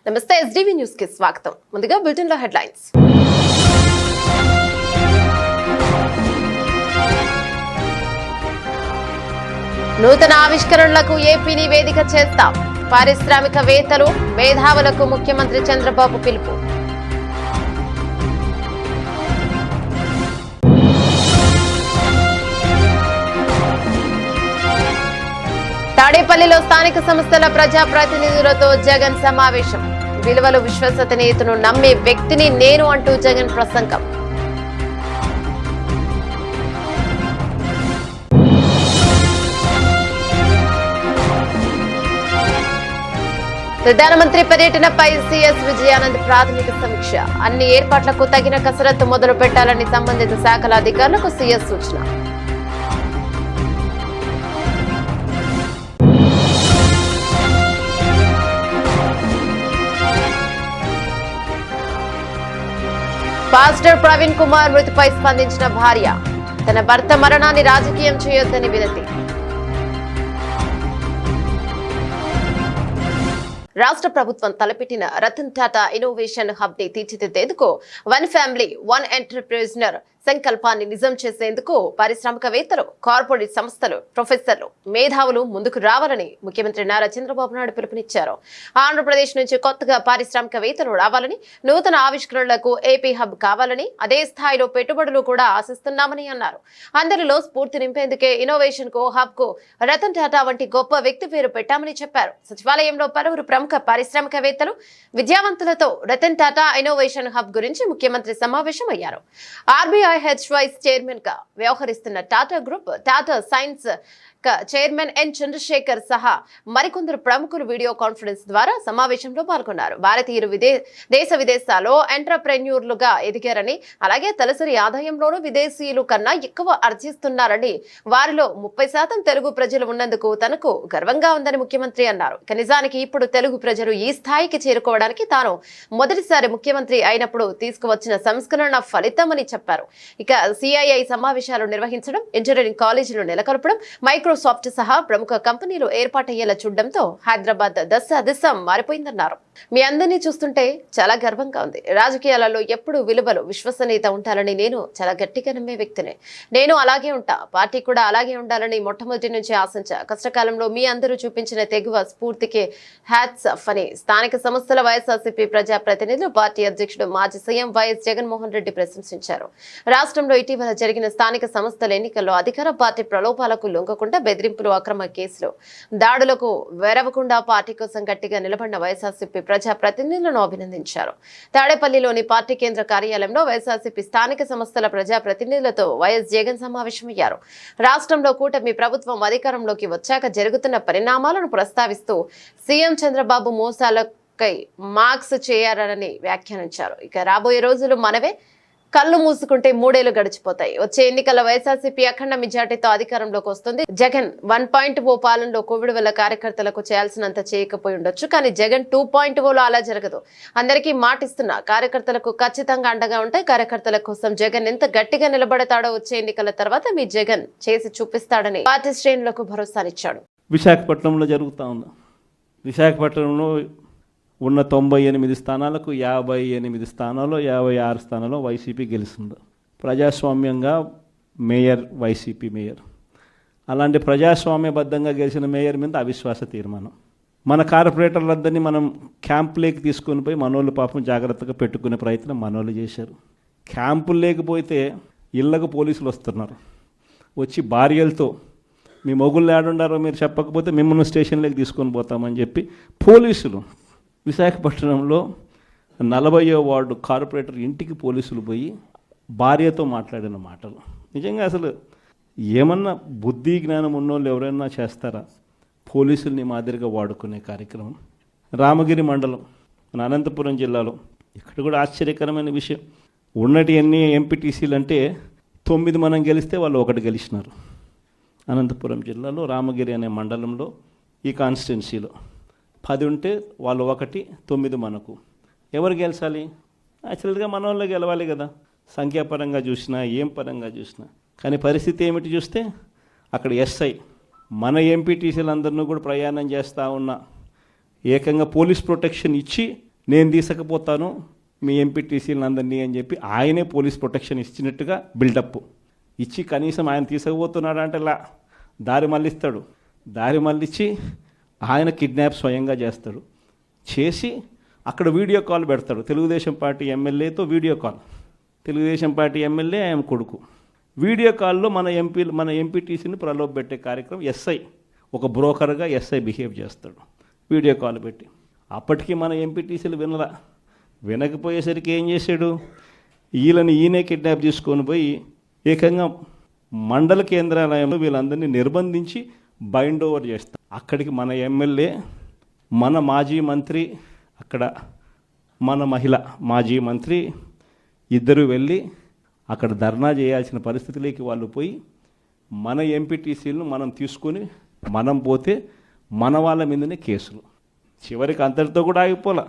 నమస్తే SDV news కి స్వాగతం. ముందుగా బులెటిన్ లో హెడ్లైన్స్. నూతన ఆవిష్కరణలకు ఏపీని వేదిక చేస్తాం. పారిశ్రామికవేత్తలు, మేధావులకు ముఖ్యమంత్రి చంద్రబాబు పిలుపు. తాడేపల్లిలో స్థానిక సంస్థల ప్రజాప్రతినిధులతో జగన్ సమావేశం. విలువలు, విశ్వసనీయతను నమ్మే వ్యక్తిని నేను అంటూ జగన్ ప్రసంగం. ప్రధానమంత్రి పర్యటనపై సీఎస్ విజయానంద్ ప్రాథమిక సమీక్ష. అన్ని ఏర్పాట్లకు తగిన కసరత్తు మొదలు పెట్టాలని సంబంధిత శాఖల అధికారులకు సీఎస్ సూచన. పాస్టర్ ప్రవీణ్ కుమార్ మృతిపై స్పందించిన భార్య. తన భర్త మరణాన్ని రాజకీయం చేయొద్దని వినతి. రాష్ట్ర ప్రభుత్వం తలపెట్టిన రతన్ టాటా ఇన్నోవేషన్ హబ్ ని తీర్చిదిద్దేందుకు వన్ ఫ్యామిలీ వన్ ఎంటర్ప్రైజర్ సంకల్పాన్ని నిజం చేసేందుకు పారిశ్రామికవేత్తలు, కార్పొరేట్ సంస్థలు, ప్రొఫెసర్లు, మేధావులు ముందుకు రావాలని ముఖ్యమంత్రి నారా చంద్రబాబు నాయుడు పిలుపునిచ్చారు. ఆంధ్రప్రదేశ్ నుంచి కొత్తగా పారిశ్రామికవేత్తలు రావాలని, నూతన ఆవిష్కరణలకు ఏపీ హబ్ కావాలని, అదే స్థాయిలో పెట్టుబడులు కూడా ఆశిస్తున్నామని అన్నారు. అందరిలో స్ఫూర్తి నింపేందుకే ఇన్నోవేషన్ కు హబ్ కు రతన్ టాటా వంటి గొప్ప వ్యక్తి పేరు పెట్టామని చెప్పారు. సచివాలయంలో పలువురు ప్రముఖ పారిశ్రామికవేత్తలు, విద్యావంతులతో రతన్ టాటా ఇన్నోవేషన్ హబ్ గురించి ముఖ్యమంత్రి సమావేశం అయ్యారు. ఆర్బీఐ వైస్ చైర్మన్ గా వ్యవహరిస్తున్న Tata group, Tata science chairman N Chandrasekhar సహా మరికొందరు ప్రముఖులు వీడియో కాన్ఫరెన్స్ ద్వారా సమావేశంలో పాల్గొన్నారు. భారతీయులు దేశ విదేశాల్లో ఎంటర్ప్రెన్యూర్లుగా ఎదిగారని, అలాగే తలసరి ఆదాయంలోనూ విదేశీయులు కన్నా ఎక్కువ ఆర్జిస్తున్నారని, వారిలో 30% తెలుగు ప్రజలు ఉన్నందుకు తనకు గర్వంగా ఉందని ముఖ్యమంత్రి అన్నారు. ఇక నిజానికి ఇప్పుడు తెలుగు ప్రజలు ఈ స్థాయికి చేరుకోవడానికి తాను మొదటిసారి ముఖ్యమంత్రి అయినప్పుడు తీసుకువచ్చిన సంస్కరణ ఫలితమని చెప్పారు. ఇక సిఐఐ సమావేశాలు నిర్వహించడం, ఇంజనీరింగ్ కాలేజీలు నెలకొల్పడం, మైక్రోసాఫ్ట్ సహా ప్రముఖ కంపెనీలు ఏర్పాటయ్యేలా చూడడంతో హైదరాబాద్ దశ మారిపోయిందన్నారు. మీ అందరినీ చూస్తుంటే చాలా గర్వంగా ఉంది. రాజకీయాలలో ఎప్పుడు విలువలు, విశ్వసనీయత ఉంటారని నేను చాలా గట్టిగా నమ్మే వ్యక్తిని. నేను అలాగే ఉంటా, పార్టీ కూడా అలాగే ఉండాలని మొట్టమొదటి నుంచి ఆశించా. కష్టకాలంలో మీ అందరూ చూపించిన తెగువ స్ఫూర్తికి హ్యాట్స్ ఆఫ్ అని స్థానిక సంస్థల వైఎస్ఆర్సీపీ ప్రజాప్రతినిధులు, పార్టీ అధ్యక్షుడు మాజీ సీఎం వైఎస్ జగన్మోహన్ రెడ్డి ప్రశంసించారు. రాష్ట్రంలో ఇటీవల జరిగిన స్థానిక సంస్థల ఎన్నికల్లో అధికార పార్టీ ప్రలోభాలకు లొంగకుండా, బెదిరింపులు, అక్రమ కేసులు, దాడులకు వెరవకుండా పార్టీ కోసం గట్టిగా నిలబడిన వైఎస్ఆర్సీపీ ప్రజాప్రతినిధులను అభినందించారు. తాడేపల్లిలోని పార్టీ కేంద్ర కార్యాలయంలో వైఎస్ఆర్సీపీ స్థానిక సంస్థల ప్రజాప్రతినిధులతో వైఎస్ జగన్ సమావేశమయ్యారు. రాష్ట్రంలో కూటమి ప్రభుత్వం అధికారంలోకి వచ్చాక జరుగుతున్న పరిణామాలను ప్రస్తావిస్తూ సీఎం చంద్రబాబు మోసాలకై మార్క్స్ చేయారని వ్యాఖ్యానించారు. ఇక రాబోయే రోజులు మనవే, కళ్ళు మూసుకుంటే 3 ఏళ్లు గడిచిపోతాయి. వచ్చే ఎన్నికల వైఎస్ఆర్సీపీ అఖండ మెజార్టీతో అధికారంలోకి వస్తుంది. జగన్ 1.0 పాలనలో కోవిడ్ వల్ల కార్యకర్తలకు చేయాల్సినంత చేయకపోయి ఉండొచ్చు, కానీ జగన్ 2.0లో అలా జరగదు. అందరికీ మాటిస్తున్నా, కార్యకర్తలకు ఖచ్చితంగా అండగా ఉంటాయి. కార్యకర్తల కోసం జగన్ ఎంత గట్టిగా నిలబడతాడో వచ్చే ఎన్నికల తర్వాత మీ జగన్ చేసి చూపిస్తాడని పార్టీ శ్రేణులకు భరోసానిచ్చాడు. విశాఖపట్నంలో జరుగుతా ఉంది. విశాఖపట్నంలో ఉన్న 98 స్థానాలకు 58 స్థానాల్లో 56 స్థానాల్లో వైసీపీ గెలుస్తుంది. ప్రజాస్వామ్యంగా మేయర్, వైసీపీ మేయర్. అలాంటి ప్రజాస్వామ్యబద్ధంగా గెలిచిన మేయర్ మీద అవిశ్వాస తీర్మానం. మన కార్పొరేటర్లందరినీ మనం క్యాంపులోకి తీసుకొని పోయి మనోళ్ళు పాపం జాగ్రత్తగా పెట్టుకునే ప్రయత్నం మనోళ్ళు చేశారు. క్యాంపులు లేకపోతే ఇళ్లకు పోలీసులు వస్తున్నారు. వచ్చి భార్యలతో మీ మొగుళ్ళు ఏడుండారో మీరు చెప్పకపోతే మిమ్మల్ని స్టేషన్లోకి తీసుకొని పోతామని చెప్పి పోలీసులు విశాఖపట్నంలో 40వ వార్డు కార్పొరేటర్ ఇంటికి పోలీసులు పోయి భార్యతో మాట్లాడిన మాటలు నిజంగా అసలు ఏమన్నా బుద్ధి జ్ఞానం ఉన్నోళ్ళు ఎవరైనా చేస్తారా? పోలీసుల్ని మాదిరిగా వాడుకునే కార్యక్రమం. రామగిరి మండలం, మన అనంతపురం జిల్లాలో, ఇక్కడ కూడా ఆశ్చర్యకరమైన విషయం. ఉన్నటి అన్ని ఎంపీటీసీలు అంటే 9 మనం గెలిస్తే వాళ్ళు 1 గెలిచినారు. అనంతపురం జిల్లాలో రామగిరి అనే మండలంలో ఈ కాన్స్టిట్యున్సీలో 10 ఉంటే వాళ్ళు 1, 9 మనకు. ఎవరు గెలిచాలి? యాక్చువల్గా మన వాళ్ళు గెలవాలి కదా, సంఖ్యాపరంగా చూసినా ఏం పరంగా చూసినా. కానీ పరిస్థితి ఏమిటి చూస్తే అక్కడ ఎస్ఐ మన ఎంపీటీసీలందరినీ కూడా ప్రయాణం చేస్తూ ఉన్న ఏకంగా పోలీస్ ప్రొటెక్షన్ ఇచ్చి నేను తీసుకపోతాను మీ ఎంపీటీసీలను అందరినీ అని చెప్పి ఆయనే పోలీస్ ప్రొటెక్షన్ ఇచ్చినట్టుగా బిల్డప్ ఇచ్చి కనీసం ఆయన తీసుకుపోతున్నాడు అంటే దారి మళ్ళిస్తాడు. దారి మళ్ళించి ఆయన కిడ్నాప్ స్వయంగా చేస్తాడు. చేసి అక్కడ వీడియో కాల్ పెడతాడు. తెలుగుదేశం పార్టీ ఎమ్మెల్యేతో video call. Telugu Desam party MLA ఆయన కొడుకు. వీడియో కాల్లో మన ఎంపీటీసీని ప్రలోభ పెట్టే కార్యక్రమం ఎస్ఐ ఒక బ్రోకర్గా ఎస్ఐ బిహేవ్ చేస్తాడు వీడియో కాల్ పెట్టి. అప్పటికి మన ఎంపీటీసీలు వినకపోయేసరికి ఏం చేశాడు, ఈయనే కిడ్నాప్ తీసుకొని పోయి ఏకంగా మండల కేంద్రాలయంలో వీళ్ళందరినీ నిర్బంధించి బైండ్ ఓవర్ చేస్తారు. అక్కడికి మన ఎమ్మెల్యే, మన మాజీ మంత్రి, అక్కడ మన మహిళ మాజీ మంత్రి ఇద్దరు వెళ్ళి అక్కడ ధర్నా చేయాల్సిన పరిస్థితిలోకి వాళ్ళు పోయి మన ఎంపీటీసీలను మనం తీసుకొని మనం పోతే మన వాళ్ళ మీదనే కేసులు. చివరికి అంతటితో కూడా ఆగిపోలే.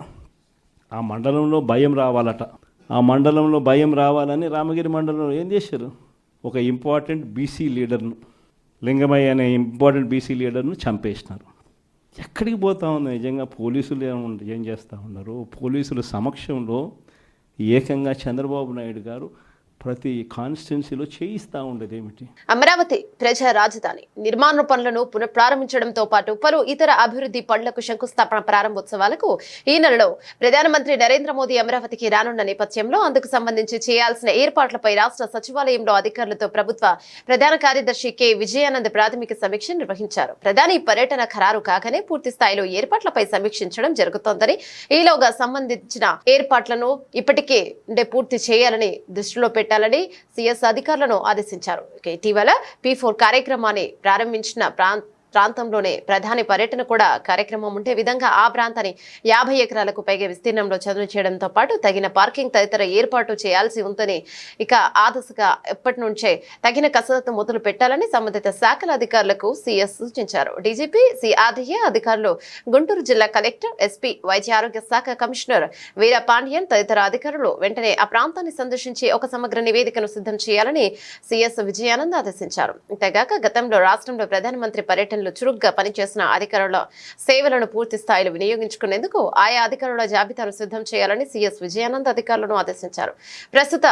ఆ మండలంలో భయం రావాలట. ఆ మండలంలో భయం రావాలని రామగిరి మండలంలో ఏం చేశారు, ఒక ఇంపార్టెంట్ బీసీ లీడర్ను, లింగమయ్య అనే ఇంపార్టెంట్ బీసీ లీడర్ను చంపేసినారు. ఎక్కడికి పోతా ఉంది నిజంగా? పోలీసులు ఏం చేస్తూ ఉన్నారు? పోలీసుల సమక్షంలో ఏకంగా చంద్రబాబు నాయుడు గారు ప్రతి కాన్స్టిట్యున్సీలో చేయిస్తూ ఉండేది ఏమిటి? అమరావతి ప్రజా రాజధాని నిర్మాణ పనులను పునఃప్రారంభించడంతో పాటు పలు ఇతర అభివృద్ధి పనులకు శంకుస్థాపన ప్రారంభోత్సవాలకు ఈ నెలలో ప్రధానమంత్రి నరేంద్ర మోదీ అమరావతికి రానున్న నేపథ్యంలో అందుకు సంబంధించి చేయాల్సిన ఏర్పాట్లపై రాష్ట్ర సచివాలయంలో అధికారులతో ప్రభుత్వ ప్రధాన కార్యదర్శి కె విజయానంద్ ప్రాథమిక సమీక్ష నిర్వహించారు. ప్రధాని పర్యటన ఖరారు కాగానే పూర్తి స్థాయిలో ఏర్పాట్లపై సమీక్షించడం జరుగుతోందని, ఈలోగా సంబంధించిన ఏర్పాట్లను ఇప్పటికే పూర్తి చేయాలని దృష్టిలో పెట్టాలని సీఎస్ అధికారులను ఆదేశించారు. ఇటీవల P4 కార్యక్రమాన్ని ప్రారంభించిన ప్రాంతంలోనే ప్రధాని పర్యటన కూడా కార్యక్రమం ఉండే విధంగా ఆ ప్రాంతాన్ని 50 ఎకరాలకు పైగా విస్తీర్ణంలో చదును చేయడంతో పాటు తగిన పార్కింగ్ తదితర ఏర్పాటు చేయాల్సి ఉందని, ఇక ఆ దిశగా ఎప్పటి నుంచే తగిన కసరత్తు మొదలు పెట్టాలని సంబంధిత శాఖల అధికారులకు సీఎస్ సూచించారు. డీజీపీ సిఆర్డీఏ అధికారులు, గుంటూరు జిల్లా కలెక్టర్, ఎస్పీ, వైద్య ఆరోగ్య శాఖ కమిషనర్ వీర పాండ్యన్ తదితర అధికారులు వెంటనే ఆ ప్రాంతాన్ని సందర్శించి ఒక సమగ్ర నివేదికను సిద్ధం చేయాలని సీఎస్ విజయానంద్ ఆదేశించారు. ఇంతేగాక గతంలో రాష్ట్రంలో ప్రధానమంత్రి పర్యటన చురుగ్గా పనిచేసిన అధికారుల సేవలను పూర్తి స్థాయిలో వినియోగించుకునేందుకు ఆయా అధికారుల జాబితాను సిద్ధం చేయాలని సీఎస్ విజయానంద్ అధికారులను ఆదేశించారు. ప్రస్తుత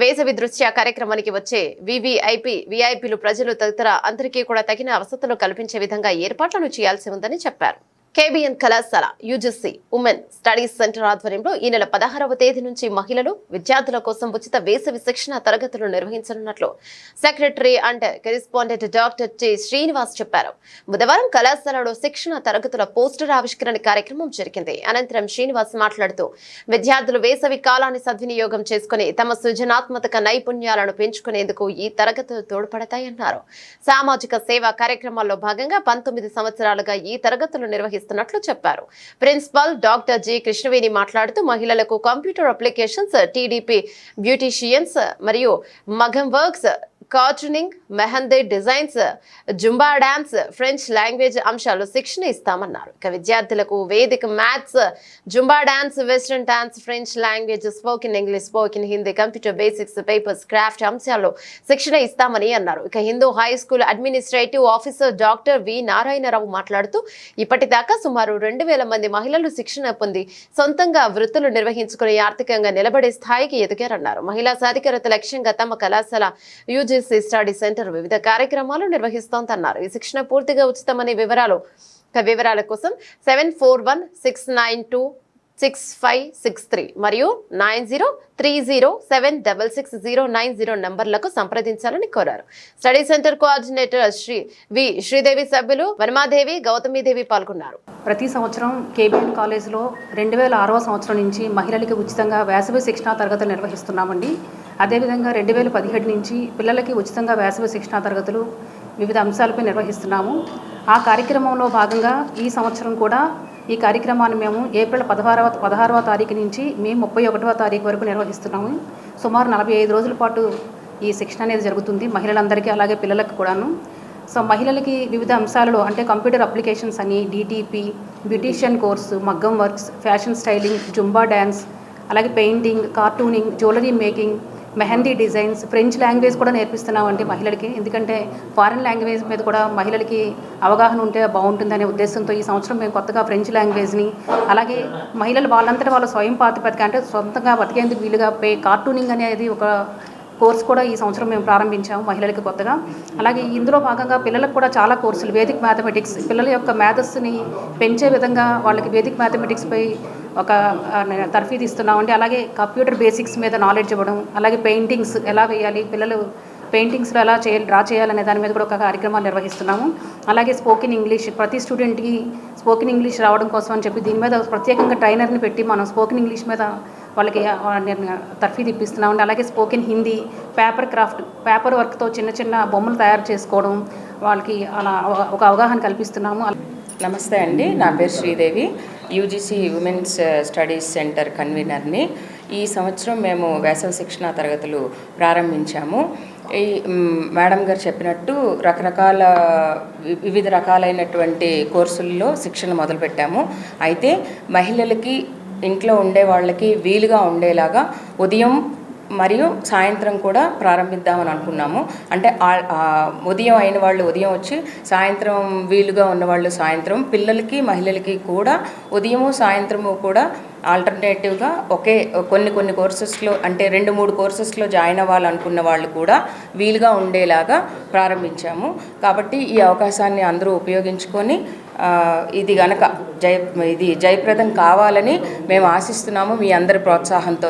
వేసవి దృష్ట్యా కార్యక్రమానికి వచ్చే విఐపీలు, ప్రజలు తదితర అందరికీ కూడా తగిన వసతులు కల్పించే విధంగా ఏర్పాట్లను చేయాల్సి ఉందని చెప్పారు. కేబిఎన్ కళాశాల యూజీసీ ఉమెన్ స్టడీస్ సెంటర్ ఆధ్వర్యంలో ఈ నెల 16వ తేదీ నుంచి మహిళలు, విద్యార్థుల కోసం ఉచిత వేసవి శిక్షణ తరగతులు నిర్వహించనున్నట్లు secretary and correspondent doctor T Srinivas చెప్పారు. బుధవారం కళాశాలలో శిక్షణ తరగతుల పోస్టర్ ఆవిష్కరణ కార్యక్రమం జరిగింది. అనంతరం శ్రీనివాస్ మాట్లాడుతూ విద్యార్థులు వేసవి కాలాన్ని సద్వినియోగం చేసుకుని తమ సృజనాత్మక నైపుణ్యాలను పెంచుకునేందుకు ఈ తరగతులు తోడ్పడతాయన్నారు. సామాజిక సేవా కార్యక్రమాల్లో భాగంగా 19 సంవత్సరాలుగా ఈ తరగతులు నిర్వహిస్తున్నట్లు చెప్పారు. ప్రిన్సిపల్ డాక్టర్ జి కృష్ణవేణి మాట్లాడుతూ మహిళలకు కంప్యూటర్ అప్లికేషన్స్, టీడీపీ బ్యూటీషియన్స్ మరియు మగం works, cartooning, mehndi designs, Zumba dance, French language అంశాలు శిక్షణ ఇస్తామన్నారు. ఇక విద్యార్థులకు వేదిక maths, Zumba dance, western dance, French language, spoken English, spoken Hindi, computer basics, papers, craft అంశాల్లో శిక్షణ ఇస్తామని అన్నారు. ఇక Hindu high school administrative officer doctor V Narayana Rao మాట్లాడుతూ ఇప్పటిదాకా సుమారు 2000 మంది మహిళలు శిక్షణ పొంది సొంతంగా వృత్తులు నిర్వహించుకుని ఆర్థికంగా నిలబడే స్థాయికి ఎదిగారన్నారు. మహిళా సాధికారత లక్ష్యంగా తమ కళాశాల యూజీసీ స్టడీ సెంటర్ వివిధ కార్యక్రమాలు నిర్వహిస్తోందన్నారు. ఈ శిక్షణ పూర్తిగా ఉచితమనే వివరాల కోసం 7416926563 మరియు 9030766090 నంబర్లకు సంప్రదించాలని కోరారు. స్టడీ సెంటర్ కోఆర్డినేటర్ శ్రీదేవి, సభ్యులు వనమాదేవి, గౌతమీదేవి పాల్గొన్నారు. ప్రతి సంవత్సరం కేబిఎన్ కాలేజీలో 2006వ సంవత్సరం నుంచి మహిళలకి ఉచితంగా వేసవి శిక్షణా తరగతులు నిర్వహిస్తున్నామండి. అదేవిధంగా 2017 నుంచి పిల్లలకి ఉచితంగా వేసవి శిక్షణా తరగతులు వివిధ అంశాలపై నిర్వహిస్తున్నాము. ఆ కార్యక్రమంలో భాగంగా ఈ సంవత్సరం కూడా ఈ కార్యక్రమాన్ని మేము ఏప్రిల్ 16వ తారీఖు నుంచి మే 31వ తారీఖు వరకు నిర్వహిస్తున్నాము. సుమారు 45 రోజుల పాటు ఈ శిక్షణ అనేది జరుగుతుంది మహిళలందరికీ, అలాగే పిల్లలకు కూడాను. సో మహిళలకి వివిధ అంశాలలో అంటే కంప్యూటర్ అప్లికేషన్స్ అని, డిటిపి, బ్యూటీషియన్ కోర్సు, మగ్గం works, fashion styling, Zumba dance, అలాగే painting, cartooning, jewellery making, mehndi designs, French language కూడా నేర్పిస్తున్నామండి మహిళలకి. ఎందుకంటే ఫారిన్ లాంగ్వేజ్ మీద కూడా మహిళలకి అవగాహన ఉంటే బాగుంటుందనే ఉద్దేశంతో ఈ సంవత్సరం మేము కొత్తగా ఫ్రెంచ్ లాంగ్వేజ్ని, అలాగే మహిళలు వాళ్ళంతటా వాళ్ళ స్వయం ప్రాతిపదిక అంటే సొంతంగా బతికేందుకు వీలుగా కార్టూనింగ్ అనేది ఒక కోర్స్ కూడా ఈ సంవత్సరం మేము ప్రారంభించాము మహిళలకు కొత్తగా. అలాగే ఇందులో భాగంగా పిల్లలకు కూడా చాలా కోర్సులు, వేదిక్ మ్యాథమెటిక్స్, పిల్లల యొక్క మేధస్సుని పెంచే విధంగా వాళ్ళకి వేదిక్ మ్యాథమెటిక్స్పై ఒక తర్ఫీదు ఇస్తున్నామండి. అలాగే కంప్యూటర్ బేసిక్స్ మీద నాలెడ్జ్ ఇవ్వడం, అలాగే పెయింటింగ్స్ ఎలా వేయాలి, పిల్లలు పెయింటింగ్స్లో ఎలా డ్రా చేయాలనే దాని మీద కూడా ఒక కార్యక్రమాలు నిర్వహిస్తున్నాము. అలాగే స్పోకెన్ ఇంగ్లీష్, ప్రతి స్టూడెంట్కి స్పోకెన్ ఇంగ్లీష్ రావడం కోసం అని చెప్పి దీని మీద ప్రత్యేకంగా ట్రైనర్ని పెట్టి మనం స్పోకెన్ ఇంగ్లీష్ మీద వాళ్ళకి తర్ఫీదు ఇప్పిస్తున్నామండి. అలాగే spoken Hindi, paper craft, paper వర్క్తో చిన్న చిన్న బొమ్మలు తయారు చేసుకోవడం వాళ్ళకి అలా ఒక అవగాహన కల్పిస్తున్నాము. నమస్తే అండి, నా పేరు Sridevi, UGC women's studies centre కన్వీనర్ని. ఈ సంవత్సరం మేము వేసవి శిక్షణ తరగతులు ప్రారంభించాము. ఈ మేడం గారు చెప్పినట్టు వివిధ రకాలైనటువంటి కోర్సుల్లో శిక్షణ మొదలుపెట్టాము. అయితే మహిళలకి, ఇంట్లో ఉండే వాళ్ళకి వీలుగా ఉండేలాగా ఉదయం మరియు సాయంత్రం కూడా ప్రారంభిద్దామని అనుకున్నాము. అంటే ఉదయం అయిన వాళ్ళు ఉదయం వచ్చి, సాయంత్రం వీలుగా ఉన్నవాళ్ళు సాయంత్రం, పిల్లలకి మహిళలకి కూడా ఉదయము సాయంత్రము కూడా ఆల్టర్నేటివ్గా కొన్ని కోర్సెస్లో, అంటే 2-3 కోర్సెస్లో జాయిన్ అవ్వాలనుకున్న వాళ్ళు కూడా వీలుగా ఉండేలాగా ప్రారంభించాము. కాబట్టి ఈ అవకాశాన్ని అందరూ ఉపయోగించుకొని ఇది గనక జయప్రదం కావాలని మేము ఆశిస్తున్నాము, మీ అందరి ప్రోత్సాహంతో.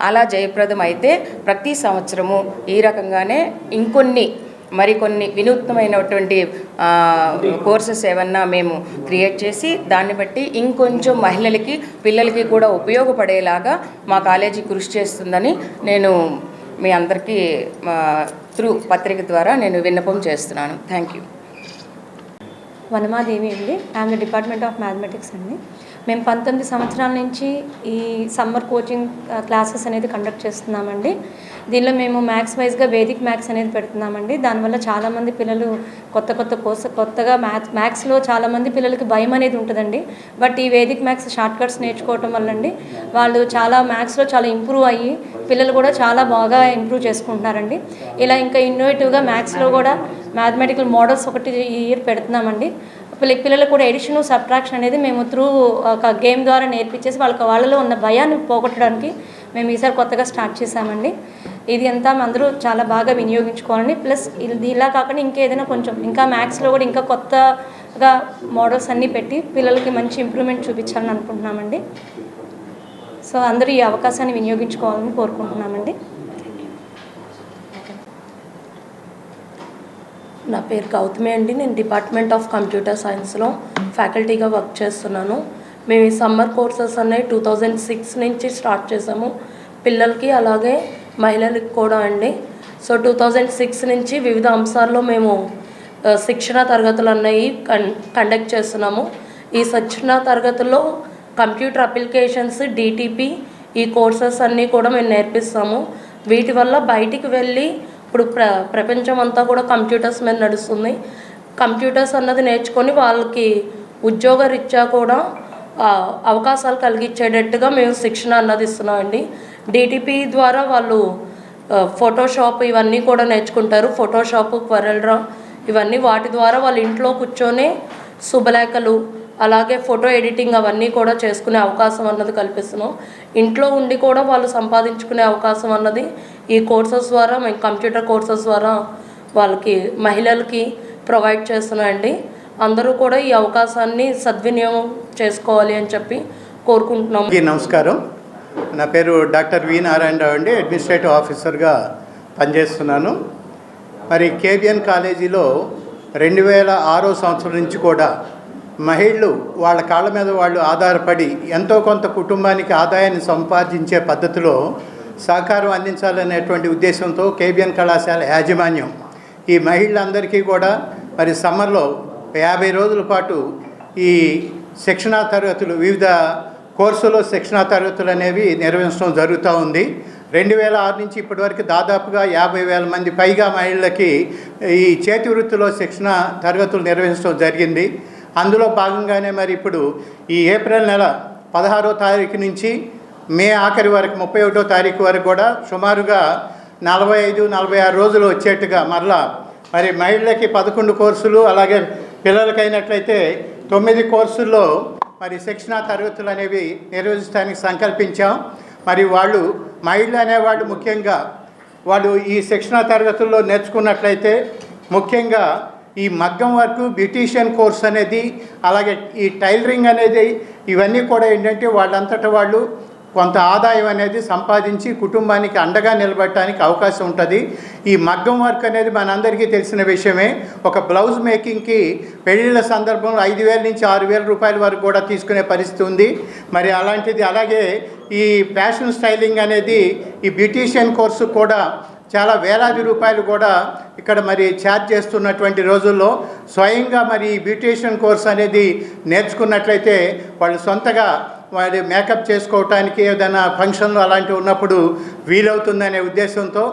అలా జయప్రదం అయితే ప్రతి సంవత్సరము ఈ రకంగానే మరికొన్ని వినూత్నమైనటువంటి కోర్సెస్ ఏమన్నా మేము క్రియేట్ చేసి దాన్ని బట్టి ఇంకొంచెం మహిళలకి, పిల్లలకి కూడా ఉపయోగపడేలాగా మా కాలేజీ కృషి చేస్తుందని నేను మీ అందరికీ త్రూ పత్రిక ద్వారా నేను విన్నపం చేస్తున్నాను. Thank you. వనమాదేవి అండి, I'm the department of mathematics అండి. మేము 19 సంవత్సరాల నుంచి ఈ సమ్మర్ కోచింగ్ క్లాసెస్ అనేది కండక్ట్ చేస్తున్నామండి. దీనిలో మేము మ్యాథ్స్ వైజ్గా వేదిక్ మ్యాథ్స్ అనేది పెడుతున్నామండి. దానివల్ల చాలామంది పిల్లలు కొత్తగా మ్యాథ్స్లో చాలామంది పిల్లలకి భయం అనేది ఉంటుందండి. బట్ ఈ వేదిక్ మ్యాథ్స్ షార్ట్ కట్స్ నేర్చుకోవటం వల్ల అండి వాళ్ళు మ్యాథ్స్లో చాలా ఇంప్రూవ్ అయ్యి పిల్లలు కూడా చాలా బాగా ఇంప్రూవ్ చేసుకుంటున్నారండి. ఇలా ఇంకా ఇన్నోవేటివ్గా మ్యాథ్స్లో కూడా మ్యాథమెటికల్ మోడల్స్ ఒకటి ఈ ఇయర్ పెడుతున్నామండి. పిల్లలకు కూడా ఎడిషన్, సబ్ట్రాక్షన్ అనేది మేము త్రూ ఒక గేమ్ ద్వారా నేర్పించేసి వాళ్ళలో ఉన్న భయాన్ని పోగొట్టడానికి మేము ఈసారి కొత్తగా స్టార్ట్ చేశామండి. ఇది అంతా అందరూ చాలా బాగా వినియోగించుకోవాలని, ప్లస్ ఇది ఇలా కాకుండా ఇంకేదైనా ఇంకా మ్యాథ్స్లో కూడా ఇంకా కొత్తగా మోడల్స్ అన్నీ పెట్టి పిల్లలకి మంచి ఇంప్రూవ్మెంట్ చూపించాలని అనుకుంటున్నామండి. సో అందరూ ఈ అవకాశాన్ని వినియోగించుకోవాలని కోరుకుంటున్నామండి. నా పేరు గౌతమి అండి, నేను డిపార్ట్మెంట్ ఆఫ్ కంప్యూటర్ సైన్స్లో ఫ్యాకల్టీగా వర్క్ చేస్తున్నాను. మేము ఈ సమ్మర్ కోర్సెస్ అనేవి 2006 నుంచి స్టార్ట్ చేసాము, పిల్లలకి అలాగే మహిళలకి కూడా అండి. సో 2006 నుంచి వివిధ అంశాల్లో మేము శిక్షణ తరగతులు అన్నవి కండక్ట్ చేస్తున్నాము. ఈ శిక్షణ తరగతుల్లో కంప్యూటర్ అప్లికేషన్స్, డిటిపి, ఈ కోర్సెస్ అన్నీ కూడా మేము నేర్పిస్తాము. వీటి వల్ల బయటికి వెళ్ళి, ఇప్పుడు ప్రపంచం అంతా కూడా కంప్యూటర్స్ మీద నడుస్తుంది, కంప్యూటర్స్ అన్నది నేర్చుకొని వాళ్ళకి ఉద్యోగరీత్యా కూడా అవకాశాలు కలిగించేటట్టుగా మేము శిక్షణ అన్నది ఇస్తున్నామండి. డిటిపి ద్వారా వాళ్ళు ఫోటోషాప్ ఇవన్నీ కూడా నేర్చుకుంటారు. ఫోటోషాప్, క్వరెల్డ్రా ఇవన్నీ, వాటి ద్వారా వాళ్ళ ఇంట్లో కూర్చొని శుభలేఖలు, అలాగే ఫోటో ఎడిటింగ్ అవన్నీ కూడా చేసుకునే అవకాశం అన్నది కల్పిస్తున్నాం. ఇంట్లో ఉండి కూడా వాళ్ళు సంపాదించుకునే అవకాశం అన్నది ఈ కోర్సెస్ ద్వారా, మేము కంప్యూటర్ కోర్సెస్ ద్వారా వాళ్ళకి, మహిళలకి ప్రొవైడ్ చేస్తున్నామండి. అందరూ కూడా ఈ అవకాశాన్ని సద్వినియోగం చేసుకోవాలి అని చెప్పి కోరుకుంటున్నాము. నమస్కారం, నా పేరు డాక్టర్ వి నారాయణరావు అండి, అడ్మినిస్ట్రేటివ్ ఆఫీసర్గా పనిచేస్తున్నాను. మరి కేబిఎన్ కాలేజీలో 2006 సంవత్సరం నుంచి కూడా మహిళలు వాళ్ళ కాళ్ళ మీద వాళ్ళు ఆధారపడి ఎంతో కొంత కుటుంబానికి ఆదాయాన్ని సంపాదించే పద్ధతిలో సహకారం అందించాలనేటువంటి ఉద్దేశంతో కేబిఎన్ కళాశాల యాజమాన్యం ఈ మహిళలందరికీ కూడా మరి సమ్మర్లో 50 రోజుల పాటు ఈ శిక్షణా తరగతులు, వివిధ కోర్సులో శిక్షణా తరగతులు అనేవి నిర్వహించడం జరుగుతూ ఉంది. 2006 నుంచి ఇప్పటివరకు దాదాపుగా 50,000 మంది పైగా మహిళలకి ఈ చేతి వృత్తిలో శిక్షణ తరగతులు నిర్వహించడం జరిగింది. అందులో భాగంగానే మరి ఇప్పుడు ఈ ఏప్రిల్ నెల 16వ తారీఖు నుంచి మే ఆఖరి వరకు 31వ తారీఖు వరకు కూడా సుమారుగా 45-46 రోజులు వచ్చేట్టుగా మరలా మరి మహిళలకి 11 కోర్సులు, అలాగే పిల్లలకైనట్లయితే 9 కోర్సుల్లో మరి శిక్షణా తరగతులు అనేవి నిర్వహించడానికి సంకల్పించాం. మరి మహిళలు అనేవాళ్ళు ముఖ్యంగా వాళ్ళు ఈ శిక్షణా తరగతుల్లో నేర్చుకున్నట్లయితే ముఖ్యంగా ఈ మగ్గం వర్క్, బ్యూటీషియన్ కోర్స్ అనేది, అలాగే ఈ టైలరింగ్ అనేది, ఇవన్నీ కూడా ఏంటంటే వాళ్ళంతటా వాళ్ళు కొంత ఆదాయం అనేది సంపాదించి కుటుంబానికి అండగా నిలబడటానికి అవకాశం ఉంటుంది. ఈ మగ్గం వర్క్ అనేది మనందరికీ తెలిసిన విషయమే. ఒక బ్లౌజ్ మేకింగ్కి పెళ్ళిళ్ళ సందర్భంలో 5,000 నుంచి 6,000 రూపాయల వరకు కూడా తీసుకునే పరిస్థితి ఉంది. మరి అలాంటిది, అలాగే ఈ ఫ్యాషన్ స్టైలింగ్ అనేది, ఈ బ్యూటీషియన్ కోర్సు కూడా చాలా వేలాది రూపాయలు కూడా ఇక్కడ మరి ఛార్జ్ చేస్తున్నటువంటి రోజుల్లో స్వయంగా మరి ఈ బ్యూటీషియన్ కోర్స్ అనేది నేర్చుకున్నట్లయితే వాళ్ళు సొంతగా వారి మేకప్ చేసుకోవటానికి ఏదైనా ఫంక్షన్లు అలాంటివి ఉన్నప్పుడు వీలవుతుందనే ఉద్దేశంతో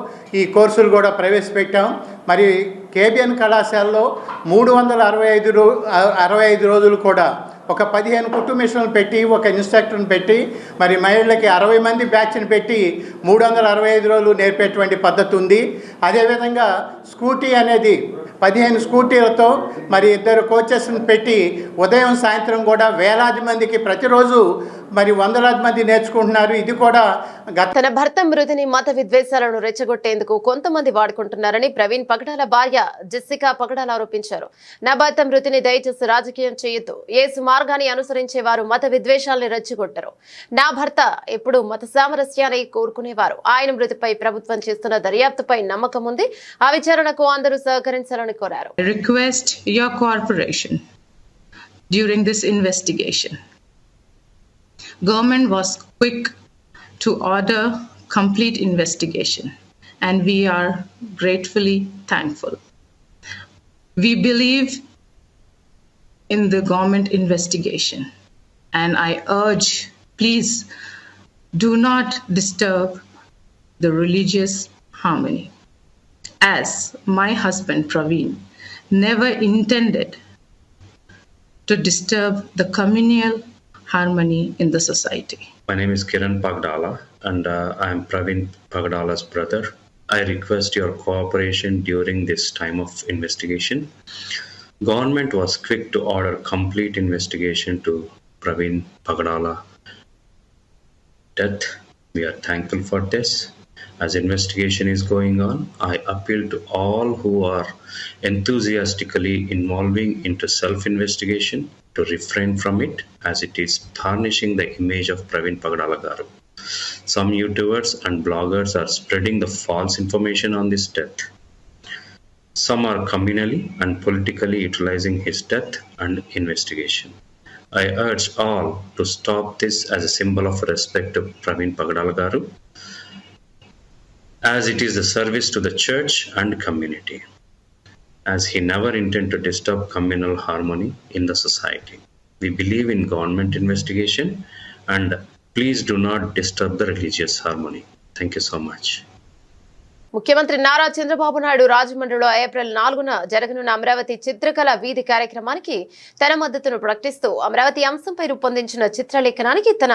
ఈ కోర్సులు కూడా ప్రవేశపెట్టాం. మరి కేబిఎన్ కళాశాలలో 365 రోజులు కూడా ఒక 15 కుట్టు మిషన్లు పెట్టి, ఒక ఇన్స్ట్రక్టర్ని పెట్టి, మరి మహిళలకి 60 మంది బ్యాచ్ని పెట్టి 365 రోజులు నేర్పేటువంటి పద్ధతి ఉంది. అదేవిధంగా స్కూటీ అనేది 15 స్కూటీలతో మరి 2 కోచెస్ని పెట్టి ఉదయం సాయంత్రం కూడా వేలాది మందికి ప్రతిరోజు మరి వందలాది మంది నేర్చుకుంటున్నారు. ఇది కూడా తన భర్త మృతిని మత విద్వేషాలను రెచ్చగొట్టేందుకు కొంతమంది వాడుకుంటున్నారని ప్రవీణ్ పగడాల భార్య జెస్సికా పగడాల ఆరోపించారు. నా భర్త మృతిని దయచేసి రాజకీయం చేయొద్దు. యేసు మార్గాన్ని అనుసరించే వారు మత విద్వేషాలను రెచ్చగొట్టరు. నా భర్త ఎప్పుడు మత సామరస్యాన్ని కోరుకునేవారు. ఆయన మృతిపై ప్రభుత్వం చేస్తున్న దర్యాప్తుపై నమ్మకం ఉంది. ఆ విచారణకు అందరూ సహకరించాలని కోరారు. Request your corporation during this investigation. Government was quick to order complete investigation, and we are gratefully thankful. We believe in the government investigation, and I urge, please do not disturb the religious harmony, as my husband Praveen never intended to disturb the communal harmony in the society. My name is Kiran Pagdala, and I am Praveen Pagdala's brother. I request your cooperation during this time of investigation. Government was quick to order complete investigation to Praveen Pagdala death. We are thankful for this. As investigation is going on, I appeal to all who are enthusiastically involving into self-investigation to refrain from it, as it is tarnishing the image of Praveen Pagdala garu. Some YouTubers and bloggers are spreading the false information on this death. Some are communally and politically utilizing his death and investigation. I urge all to stop this as a symbol of respect to Praveen Pagdala garu, as it is a service to the church and community, as he never intended to disturb communal harmony in the society. We believe in government investigation, and please do not disturb the religious harmony. Thank you so much. ముఖ్యమంత్రి నారా చంద్రబాబు నాయుడు రాజమండ్రిలో April 4న జరగనున్న అమరావతి చిత్రకళ వీధి కార్యక్రమానికి తన మద్దతును ప్రకటిస్తూ అమరావతి అంశంపై రూపొందించిన చిత్రలేఖనానికి తన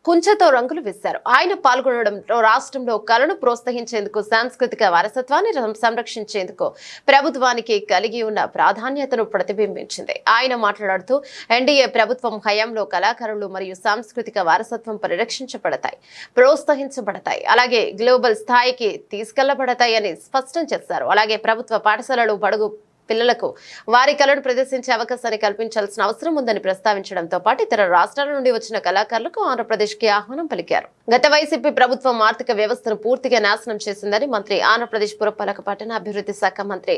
కుంచెతో రంగులు వేశారు. ఆయన పాల్గొనడంతో రాష్ట్రంలో కళను ప్రోత్సహించేందుకు, సాంస్కృతిక వారసత్వాన్ని సంరక్షించేందుకు ప్రభుత్వానికి కలిగి ఉన్న ప్రాధాన్యతను ప్రతిబింబించింది. ఆయన మాట్లాడుతూ ఎన్డీఏ ప్రభుత్వం హయాంలో కళాకారులు మరియు సాంస్కృతిక వారసత్వం పరిరక్షించబడతాయి, ప్రోత్సహించబడతాయి, అలాగే గ్లోబల్ స్థాయికి తీసుకెళ్లబడతాయని స్పష్టం చేశారు. అలాగే ప్రభుత్వ పాఠశాలలు, బడుగు పిల్లలకు వారి కళను ప్రదర్శించే అవకాశాన్ని కల్పించాల్సిన అవసరం ఉందని ప్రస్తావించడంతో పాటు ఇతర రాష్ట్రాల నుండి వచ్చిన కళాకారులకు ఆంధ్రప్రదేశ్కి ఆహ్వానం పలికారు. గత వైసీపీ ప్రభుత్వం ఆర్థిక వ్యవస్థను పూర్తిగా నాశనం చేసిందని మంత్రి, ఆంధ్రప్రదేశ్ పురపాలక పట్టణాభివృద్ధి శాఖ మంత్రి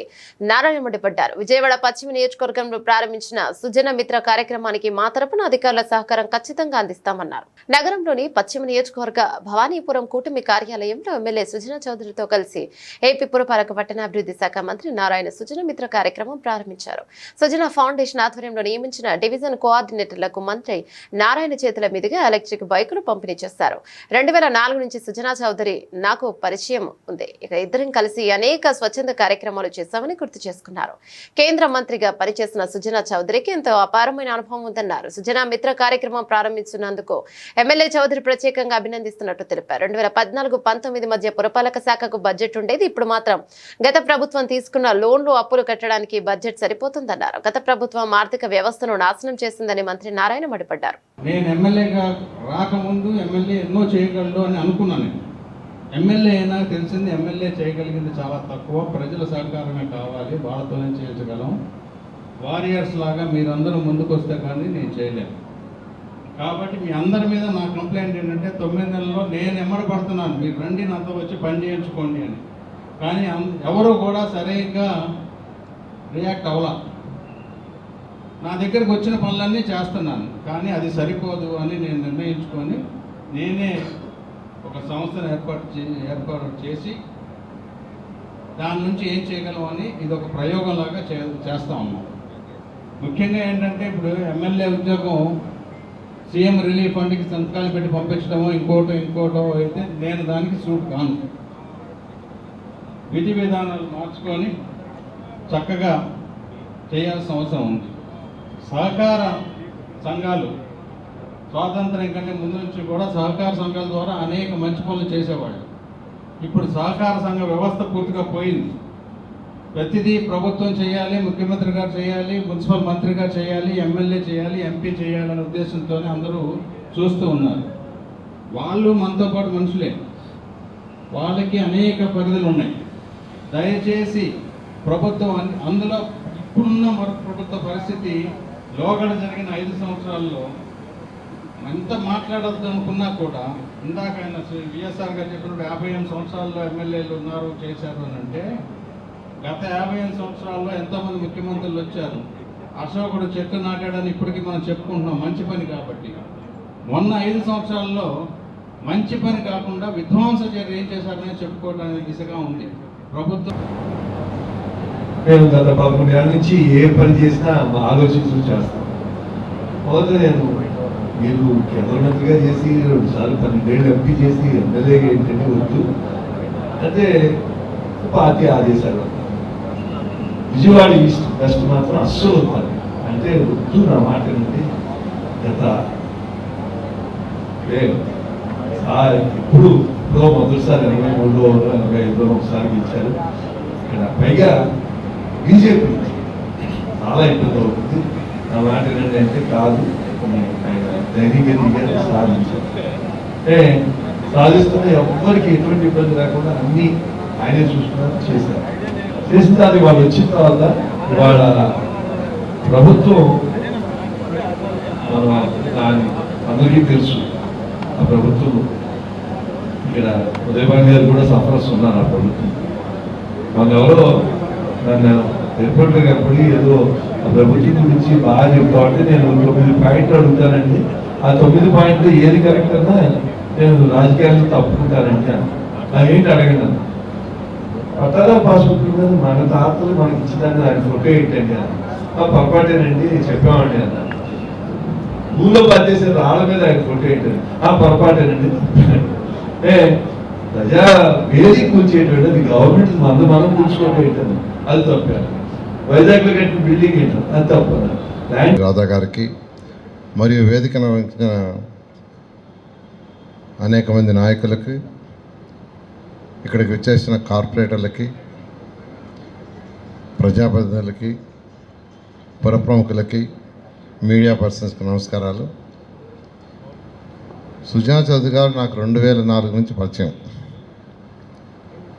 నారాయణ మండిపడ్డారు. విజయవాడ పశ్చిమ నియోజకవర్గంలో ప్రారంభించిన సుజన మిత్ర కార్యక్రమానికి మా తరపున అధికారుల సహకారం ఖచ్చితంగా అందిస్తామన్నారు. నగరంలోని పశ్చిమ నియోజకవర్గ భవానీపురం కూటమి కార్యాలయంలో ఎమ్మెల్యే సుజన చౌదరితో కలిసి ఏపీ పురపాలక పట్టణాభివృద్ధి శాఖ మంత్రి నారాయణ సుజన మిత్ర కార్యక్రమం ప్రారంభించారు. సుజనా ఫౌండేషన్ ఆధ్వర్యంలో నియమించిన డివిజన్ కోఆర్డినేటర్లకు మంత్రి నారాయణ చేతుల మీదుగా ఎలక్ట్రిక్ బైకులు పంపిణీ చేశారు. 2004 నుంచి సుజనా చౌదరి నాకు పరిచయం ఉంది. ఇక ఇద్దరం కలిసి అనేక స్వచ్ఛంద కార్యక్రమాలు చేశామని గుర్తు చేసుకున్నారు. కేంద్ర మంత్రిగా పనిచేసిన సుజనా చౌదరికి ఎంతో అపారమైన అనుభవం ఉందన్నారు. సుజనా మిత్ర కార్యక్రమం ప్రారంభించినందుకు ఎమ్మెల్యే చౌదరి ప్రత్యేకంగా అభినందిస్తున్నట్టు తెలిపారు. 2014-19 మధ్య పురపాలక శాఖకు బడ్జెట్ ఉండేది. ఇప్పుడు మాత్రం గత ప్రభుత్వం తీసుకున్న లోన్లు అప్పులు కట్టడానికి బడ్జెట్ సరిపోతుందన్నారు. గత ప్రభుత్వం ఆర్థిక వ్యవస్థను నాశనం చేసిందని మంత్రి నారాయణ మండిపడ్డారు. నేను ఎమ్మెల్యేగా రాకముందు ఎమ్మెల్యే ఎన్నో చేయగలడు అని అనుకున్నాను. ఎమ్మెల్యే అయినా తెలిసింది ఎమ్మెల్యే చేయగలిగింది చాలా తక్కువ. ప్రజల సహకారమే కావాలి, వాళ్ళతోనే చేయించగలం. వారియర్స్ లాగా మీరందరూ ముందుకు వస్తే కానీ నేను చేయలేను. కాబట్టి మీ అందరి మీద నా కంప్లైంట్ ఏంటంటే 9 నెలల్లో నేను ఎమ్మడపడుతున్నాను, మీరు రండి నాతో వచ్చి పని చేయించుకోండి అని. కానీ ఎవరు కూడా సరిగ్గా రియాక్ట్ అవ్వాల. నా దగ్గరకు వచ్చిన పనులన్నీ చేస్తున్నాను, కానీ అది సరిపోదు అని నేను నిర్ణయించుకొని నేనే ఒక సంస్థను ఏర్పాటు చేసి దాని నుంచి ఏం చేయగలం అని ఇది ఒక ప్రయోగంలాగా చేస్తా ఉన్నాం. ముఖ్యంగా ఏంటంటే ఇప్పుడు ఎమ్మెల్యే ఉద్యోగం సీఎం రిలీఫ్ ఫండ్కి సంతకాలు పెట్టి పంపించడమో ఇంకోటో అయితే నేను దానికి సూట్ కాను. విధి విధానాలు మార్చుకొని చక్కగా చేయాల్సిన అవసరం ఉంది. సహకార సంఘాలు స్వాతంత్రం కంటే ముందు నుంచి కూడా సహకార సంఘాల ద్వారా అనేక మంచి పనులు చేసేవాళ్ళు. ఇప్పుడు సహకార సంఘ వ్యవస్థ పూర్తిగా పోయింది. ప్రతిదీ ప్రభుత్వం చేయాలి, ముఖ్యమంత్రి గారు చేయాలి, మున్సిపల్ మంత్రి గారు చేయాలి, ఎమ్మెల్యే చేయాలి, ఎంపీ చేయాలనే ఉద్దేశంతోనే అందరూ చూస్తూ ఉన్నారు. వాళ్ళు మనతో పాటు మనుషులే, వాళ్ళకి అనేక పరిధులు ఉన్నాయి. దయచేసి ప్రభుత్వం అందులో ఇప్పుడున్న మరొక ప్రభుత్వ పరిస్థితి లోగడ జరిగిన 5 సంవత్సరాల్లో ఎంత మాట్లాడద్దు అనుకున్నా కూడా ఇందాక ఆయన విఎస్ఆర్ గారు చెప్పినప్పుడు 58 సంవత్సరాల్లో ఎమ్మెల్యేలు ఉన్నారు చేశారు అని అంటే గత 58 సంవత్సరాల్లో ఎంతోమంది ముఖ్యమంత్రులు వచ్చారు. అశోకుడు చెట్టు నాటాడని ఇప్పటికీ మనం చెప్పుకుంటున్నాం, మంచి పని కాబట్టి. మొన్న 5 సంవత్సరాల్లో మంచి పని కాకుండా విధ్వంస చర్య ఏం చేశారని చెప్పుకోవడానికి దిశగా ఉంది ప్రభుత్వం. నేను గత 11 ఏళ్ళ నుంచి ఏ పని చేసినా ఆలోచించి చేస్తాను. మొదట మీరు కేంద్ర మంత్రిగా చేసి 2 సార్లు 12 ఏళ్ళు ఎంపీ చేసి ఎమ్మెల్యేగా ఏంటంటే వద్దు అంటే పార్టీ ఆదేశాలు. విజయవాడ ఈస్ట్ వెస్ట్ మాత్రం అస్సలు వద్దు అంటే వద్దు నా మాట నుండి. గత ఇప్పుడు మొదటిసారి 83లో 85లో ఒకసారి గెలిచారు. ఇక్కడ పైగా బీజేపీ చాలా ఇబ్బంది అవుతుంది. నా మాట ఏంటంటే కాదు, ధైర్యంగా సాధించారు. సాధిస్తున్న ఎవ్వరికి ఎటువంటి ఇబ్బంది లేకుండా అన్ని ఆయనే చూసుకున్నారు, చేశారు. చేసిన దాన్ని వాళ్ళు వచ్చిన తర్వాత వాళ్ళ ప్రభుత్వం దాని అందరికీ తెలుసు. ఆ ప్రభుత్వం ఇక్కడ ఉదయభాన్ గారు కూడా సఫరస్ ఉన్నారు. ఆ ప్రభుత్వం వాళ్ళు ఎవరో నన్ను ఎయిర్పోర్ట్లో కనపడి ఏదో ఆ ప్రభుత్వం గురించి బాగా చెప్తా ఉంటే నేను 9 పాయింట్లు అడుగుతానండి. ఆ 9 పాయింట్లు ఏది కరెక్ట్ అన్నా నేను రాజకీయాల్లో తప్పుకుంటానంటే నాకేంటి అడగండి. పట్టాల పాస్బుక్ మీద మన తాతలు మనకి ఇచ్చిందని ఆయన ఫోటో ఏంటండి ఆ పొరపాటేనండి చెప్పామండి అన్న. ఊళ్ళో పనిచేసే రాళ్ళ మీద ఆయన ఫోటో ఏంటండి ఆ పొరపాటేనండి. ప్రజా వేదిక కూర్చేటువంటి అది గవర్నమెంట్ మనం కూర్చోవడం ఏంటని అది తప్పారు. వైజాగ్లో కట్టిన బిల్డింగ్ ఏంటంటే అది తప్ప. రాధా గారికి మరియు వేదికను వహించిన అనేక మంది నాయకులకి, ఇక్కడికి వచ్చేసిన కార్పొరేటర్లకి, ప్రజాప్రతినిధులకి, పుర ప్రముఖులకి, మీడియా పర్సన్స్కి నమస్కారాలు. సుజనా చౌదరి గారు నాకు 2004 నుంచి పరిచయం,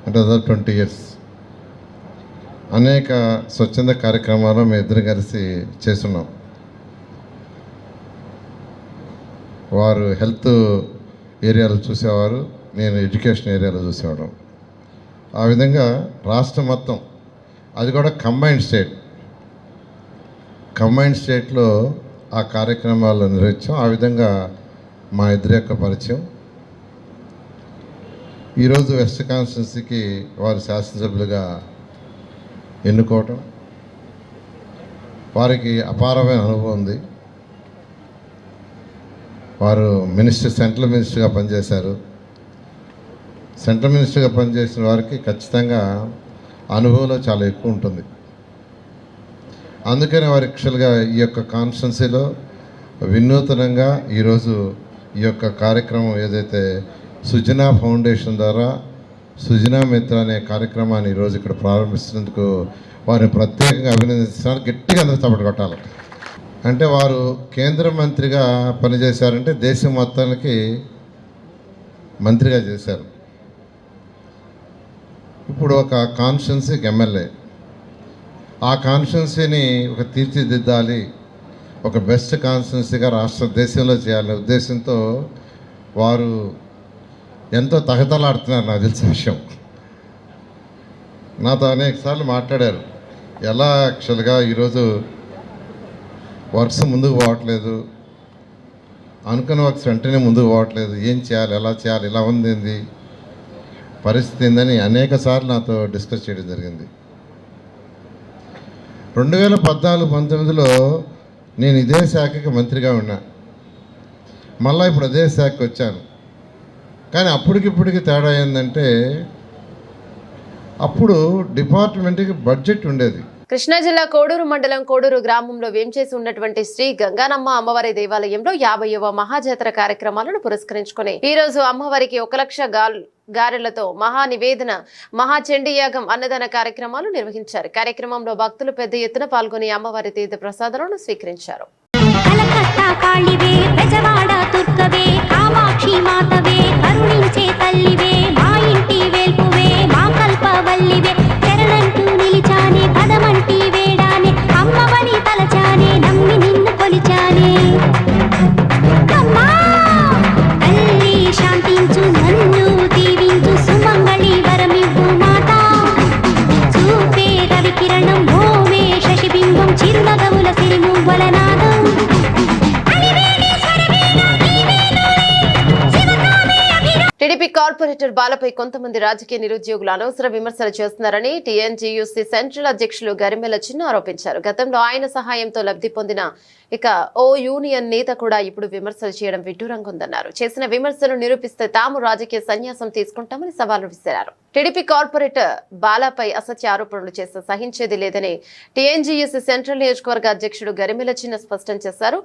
అంటే 20 years. అనేక స్వచ్ఛంద కార్యక్రమాలు మేము ఇద్దరు కలిసి చేస్తున్నాం. వారు హెల్త్ ఏరియాలో చూసేవారు, నేను ఎడ్యుకేషన్ ఏరియాలో చూసేవాడు. ఆ విధంగా రాష్ట్రం మొత్తం, అది కూడా కంబైన్డ్ స్టేట్లో ఆ కార్యక్రమాలు నిర్వహించాం. ఆ విధంగా మా ఇద్దరి యొక్క పరిచయం. ఈరోజు వెస్ట్ కాన్స్టిట్యున్సీకి వారు శాసనసభ్యులుగా ఎన్నుకోవటం, వారికి అపారమైన అనుభవం ఉంది. వారు సెంట్రల్ మినిస్టర్గా పనిచేశారు. సెంట్రల్ మినిస్టర్గా పనిచేసిన వారికి ఖచ్చితంగా అనుభవంలో చాలా ఎక్కువ ఉంటుంది. అందుకని వారు యాక్చువల్గా ఈ యొక్క కాన్స్టిట్యున్సీలో వినూతనంగా ఈరోజు ఈ యొక్క కార్యక్రమం ఏదైతే సుజనా ఫౌండేషన్ ద్వారా సుజనా మిత్ర అనే కార్యక్రమాన్ని ఈరోజు ఇక్కడ ప్రారంభిస్తున్నందుకు వారిని ప్రత్యేకంగా అభినందిస్తున్నారు. గట్టిగా అందరూ చప్పట్లు కొట్టాలి. అంటే వారు కేంద్ర మంత్రిగా పనిచేశారంటే దేశం మొత్తానికి మంత్రిగా చేశారు. ఇప్పుడు ఒక కాన్స్టిట్యున్సీకి ఎమ్మెల్యే, ఆ కాన్స్టిట్యున్సీని ఒక తీర్చిదిద్దాలి, ఒక బెస్ట్ కాన్స్టిట్యున్సీగా దేశంలో చేయాలనే ఉద్దేశంతో వారు ఎంతో తహతలాడుతున్నారు. నాకు తెలిసిన విషయం, నాతో అనేకసార్లు మాట్లాడారు. ఎలా యాక్చువల్గా ఈరోజు వర్క్స్ ముందుకు పోవట్లేదు, అనుకున్న వర్క్స్ వెంటనే ముందుకు పోవట్లేదు, ఏం చేయాలి, ఎలా చేయాలి, ఇలా ఉంది పరిస్థితి ఏందని అనేక సార్లు నాతో డిస్కస్ చేయడం జరిగింది. 2014-19లో నేను ఇదే శాఖకి మంత్రిగా ఉన్నా, మళ్ళీ ఇప్పుడు అదే శాఖకి వచ్చాను. కానీ అప్పటికిప్పటికి తేడా ఏంటంటే అప్పుడు డిపార్ట్మెంట్కి బడ్జెట్ ఉండేది. కృష్ణా జిల్లా కోడూరు మండలం కోడూరు గ్రామంలో వేంచేసి ఉన్నటువంటి శ్రీ గంగానమ్మ అమ్మవారి దేవాలయంలో 50వ మహాజాతర కార్యక్రమాలను పురస్కరించుకుని ఈ రోజు అమ్మవారికి 1 లక్ష గారెలతో మహానివేదన మహాచండీయాగం అన్నదాన కార్యక్రమాలు నిర్వహించారు. కార్యక్రమంలో భక్తులు పెద్ద ఎత్తున పాల్గొని అమ్మవారి తీర్థ ప్రసాదాలను స్వీకరించారు. టీడీపీ కార్పొరేటర్ బాలపై కొంతమంది రాజకీయ నిరుద్యోగులు అనవసర విమర్శలు చేస్తున్నారని టీఎన్జీయూసీ సెంట్రల్ అధ్యక్షులు గరిమెల చిన్న ఆరోపించారు. గతంలో ఆయన సహాయంతో లబ్ధి పొందిన ఓ యూనియన్ నేత కూడా ఇప్పుడు విమర్శలు చేయడం విడ్డూరంగా ఉందన్నారు. చేసిన విమర్శలు నిరూపిస్తే తాము రాజకీయ సన్యాసం తీసుకుంటామని సవాలు విసిరారు. టీడీపీ కార్పొరేటర్ బాలపై అసత్య ఆరోపణలు చేస్తే సహించేది లేదని టీఎన్జీయూసీ సెంట్రల్ నియోజకవర్గ అధ్యక్షుడు గరిమెల చిన్న స్పష్టం చేశారు.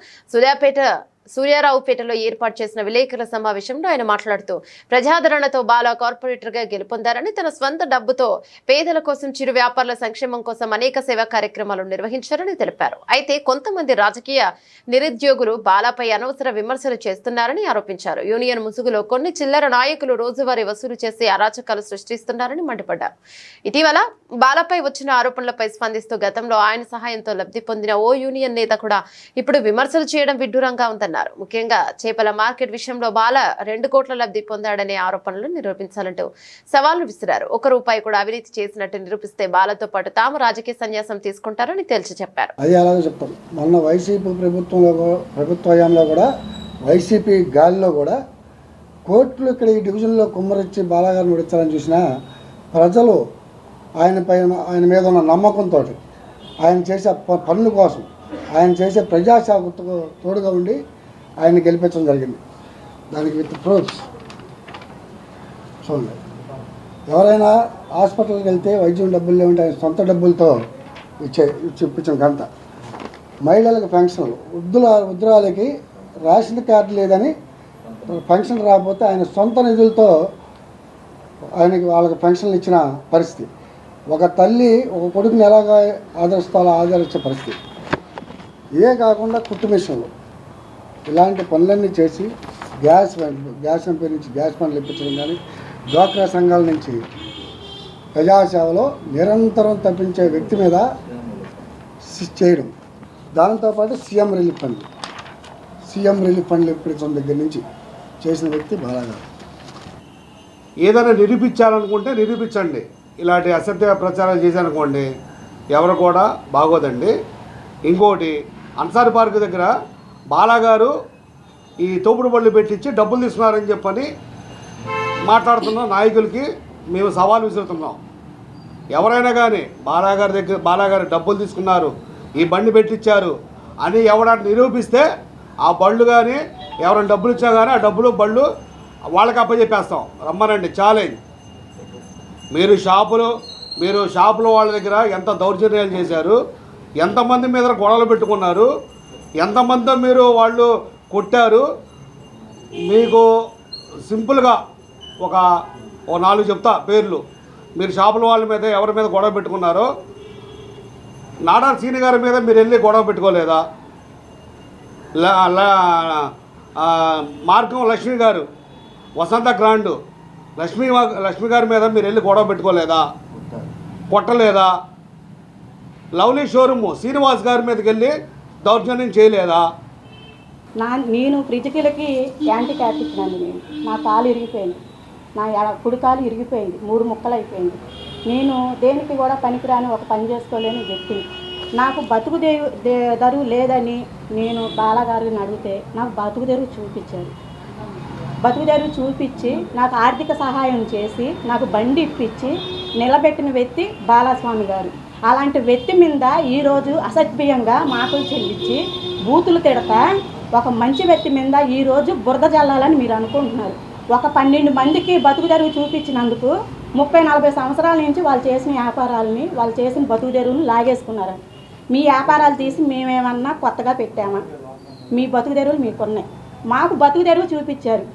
సూర్యారావుపేటలో ఏర్పాటు చేసిన విలేకరుల సమావేశంలో ఆయన మాట్లాడుతూ ప్రజాదరణతో బాలా కార్పొరేటర్ గా గెలుపొందారని, తన స్వంత డబ్బుతో పేదల కోసం, చిరు వ్యాపారుల సంక్షేమం కోసం అనేక సేవా కార్యక్రమాలు నిర్వహించారని తెలిపారు. అయితే కొంతమంది రాజకీయ నిరుద్యోగులు బాలాపై అనవసర విమర్శలు చేస్తున్నారని ఆరోపించారు. యూనియన్ ముసుగులో కొన్ని చిల్లర నాయకులు రోజువారీ వసూలు చేసి అరాచకాలు సృష్టిస్తున్నారని మండిపడ్డారు. ఇటీవల బాలాపై వచ్చిన ఆరోపణలపై స్పందిస్తూ గతంలో ఆయన సహాయంతో లబ్ధి పొందిన ఓ యూనియన్ నేత కూడా ఇప్పుడు విమర్శలు చేయడం విడ్డూరంగా ఉందన్నారు. ముఖ్యంగా చేపల మార్కెట్ విషయంలో బాలా 2 కోట్ల లబ్ధి పొందాడనే ఆరోపణలు నిరూపించాలంటూ సవాళ్లు విసిరారు. 1 రూపాయి కూడా అవినీతి చేసినట్టు నిరూపిస్తే బాలతో పాటు తాము రాజకీయ సన్యాసం తీసుకుంటారని తేల్చి చెప్పారు. అది అలాగే చెప్తాం. మొన్న వైసీపీ ప్రభుత్వంలో కూడా వైసీపీ గాలిలో కూడా కోర్టులు ఇక్కడ ఈ డివిజన్లో కుమ్మరిచ్చి బాలాగారిని విడిచాలని చూసినా ప్రజలు ఆయన మీద ఉన్న నమ్మకంతో ఆయన చేసే పనుల కోసం, ఆయన చేసే ప్రజాసేవకు తోడుగా ఉండి ఆయన గెలిపించడం జరిగింది. దానికి విత్ ప్రూఫ్స్ చూడండి. ఎవరైనా హాస్పిటల్కి వెళ్తే వైద్యం డబ్బులు లేవంటే ఆయన సొంత డబ్బులతో ఇప్పించిన ఘనత. మహిళలకు పెన్షన్లు, వృద్ధురాలకి రేషన్ కార్డు లేదని పెన్షన్ రాకపోతే ఆయన సొంత నిధులతో వాళ్ళకి పెన్షన్లు ఇచ్చిన పరిస్థితి. ఒక తల్లి ఒక కొడుకుని ఎలాగా ఆదరిస్తాలో ఆదరించే పరిస్థితి. ఇదే కాకుండా కుట్టు మిషన్లు, ఇలాంటి పనులన్నీ చేసి గ్యాస్ కంపెనీ నుంచి గ్యాస్ పనులు ఇప్పించడం కానీ, డ్వాక్రా సంఘాల నుంచి ప్రజాసేవలో నిరంతరం తప్పించే వ్యక్తి మీద చేయడం. దాంతోపాటు సీఎం రిలీఫ్ ఫండ్లు ఇప్పించడం దగ్గర నుంచి చేసిన వ్యక్తి బాలాగారు. ఏదైనా నిరూపించాలనుకుంటే నిరూపించండి. ఇలాంటి అసత్య ప్రచారాలు చేశారనుకోండి ఎవరు కూడా బాగోదండి. ఇంకోటి, అన్సారీ పార్క్ దగ్గర బాలాగారు ఈ తోపుడు బళ్ళు పెట్టించి డబ్బులు తీసుకున్నారని చెప్పని మాట్లాడుతున్న నాయకులకి మేము సవాల్ విసురుతున్నాం. ఎవరైనా కానీ బాలాగారి డబ్బులు తీసుకున్నారు, ఈ బండి పెట్టించారు అని ఎవడన్నా నిరూపిస్తే ఆ బళ్ళు కానీ ఎవరైనా డబ్బులు ఇచ్చా కానీ ఆ డబ్బులు బళ్ళు వాళ్ళకి అప్పచెప్పేస్తాం. రమ్మనండి, ఛాలెంజ్. మీరు షాపుల వాళ్ళ దగ్గర ఎంత దౌర్జన్యాలు చేశారు, ఎంతమంది మీద గొడవలు పెట్టుకున్నారు, ఎంతమంది మీరు వాళ్ళు కొట్టారు. మీకు సింపుల్గా ఒక 4 చెప్తా పేర్లు. మీరు షాపుల వాళ్ళ మీద ఎవరి మీద గొడవ పెట్టుకున్నారో, నాడార్ సీని గారి మీద మీరు వెళ్ళి గొడవ పెట్టుకోలేదా? మార్గం లక్ష్మి గారు, వసంత గ్రాండు లక్ష్మి గారి మీద మీరు వెళ్ళి గొడవ పెట్టుకోలేదా? కొట్టలేదా? లవ్లీ షోరూము శ్రీనివాస్ గారి మీదకి వెళ్ళి దౌర్జన్యం చేయలేదా? నేను ఫ్రిడ్జ్కి యాంటీ క్యాప్ ఇచ్చినాను. నా కాలు ఇరిగిపోయింది, నా కుడి కాలు ఇరిగిపోయింది, 3 ముక్కలు అయిపోయింది. నేను దేనికి కూడా పనికిరాని ఒక పని చేసుకోలేని వ్యక్తిని. నాకు బతుకు తెరువు లేదని నేను బాలగారిని అడిగితే నాకు బతుకు తెరువు చూపించారు. బతుకు తెరువు చూపించి నాకు ఆర్థిక సహాయం చేసి నాకు బండి ఇప్పించి నిలబెట్టిన వ్యక్తి బాలస్వామి గారు. అలాంటి వ్యక్తి మీద ఈరోజు అసభ్యంగా మాటలు చెల్లించి బూతులు తిడతా ఒక మంచి వ్యక్తి మీద ఈరోజు బురద జల్లాలని మీరు అనుకుంటున్నారు. ఒక 12 మందికి బతుకు తెరువు చూపించినందుకు 30-40 సంవత్సరాల నుంచి వాళ్ళు చేసిన వ్యాపారాలని, వాళ్ళు చేసిన బతుకు తెరువుని లాగేసుకున్నారు. మీ వ్యాపారాలు తీసి మేమేమన్నా కొత్తగా పెట్టామా? మీ బతుకు తెరువులు మీకున్నాయి, మాకు బతుకు తెరువు చూపించారు.